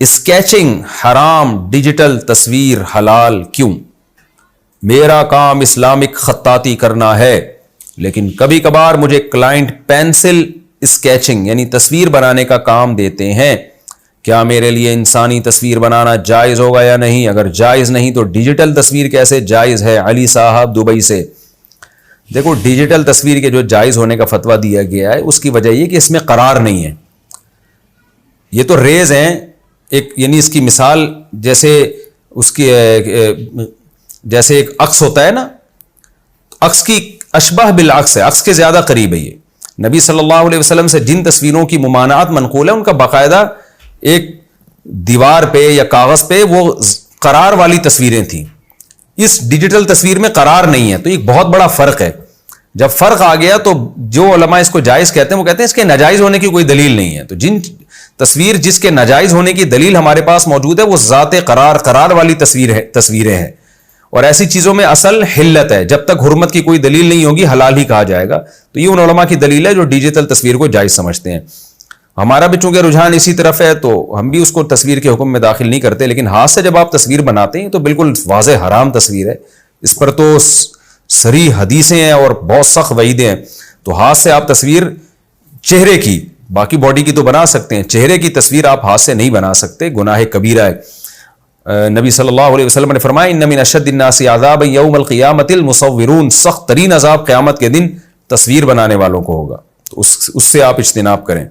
Sketching حرام، digital تصویر حلال کیوں؟ میرا کام اسلامک خطاطی کرنا ہے، لیکن کبھی کبھار مجھے کلائنٹ پینسل اسکیچنگ یعنی تصویر بنانے کا کام دیتے ہیں، کیا میرے لیے انسانی تصویر بنانا جائز ہوگا یا نہیں؟ اگر جائز نہیں تو ڈیجیٹل تصویر کیسے جائز ہے؟ علی صاحب دبئی سے۔ دیکھو، ڈیجیٹل تصویر کے جو جائز ہونے کا فتویٰ دیا گیا ہے اس کی وجہ یہ کہ اس میں قرار نہیں ہے، یہ تو ریز ہیں ایک، یعنی اس کی مثال جیسے اس کی جیسے ایک عکس ہوتا ہے نا، عکس کی اشبہ بالعکس ہے، عکس کے زیادہ قریب ہے یہ۔ نبی صلی اللہ علیہ وسلم سے جن تصویروں کی ممانعت منقول ہے ان کا باقاعدہ ایک دیوار پہ یا کاغذ پہ وہ قرار والی تصویریں تھیں، اس ڈیجیٹل تصویر میں قرار نہیں ہے، تو ایک بہت بڑا فرق ہے۔ جب فرق آ گیا تو جو علماء اس کو جائز کہتے ہیں وہ کہتے ہیں اس کے ناجائز ہونے کی کوئی دلیل نہیں ہے۔ تو جن تصویر جس کے ناجائز ہونے کی دلیل ہمارے پاس موجود ہے وہ ذات قرار والی تصویریں ہیں، اور ایسی چیزوں میں اصل حلت ہے، جب تک حرمت کی کوئی دلیل نہیں ہوگی حلال ہی کہا جائے گا۔ تو یہ ان علماء کی دلیل ہے جو ڈیجیٹل تصویر کو جائز سمجھتے ہیں۔ ہمارا بھی چونکہ رجحان اسی طرف ہے تو ہم بھی اس کو تصویر کے حکم میں داخل نہیں کرتے، لیکن ہاتھ سے جب آپ تصویر بناتے ہیں تو بالکل واضح حرام تصویر ہے، اس پر تو صریح حدیثیں ہیں اور بہت سخت وعیدیں ہیں۔ تو ہاتھ سے آپ تصویر چہرے کی، باقی باڈی کی تو بنا سکتے ہیں، چہرے کی تصویر آپ ہاتھ سے نہیں بنا سکتے، گناہ کبیرہ ہے۔ نبی صلی اللہ علیہ وسلم نے فرمایا ان من اشد الناس عذابا یوم القیامۃ المصورون، سخت ترین عذاب قیامت کے دن تصویر بنانے والوں کو ہوگا، تو اس سے آپ اجتناب کریں،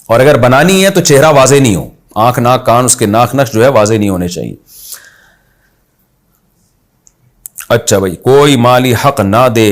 اور اگر بنانی ہے تو چہرہ واضح نہیں ہو، آنکھ ناک کان اس کے ناک نقش جو ہے واضح نہیں ہونے چاہیے۔ اچھا بھائی، کوئی مالی حق نہ دے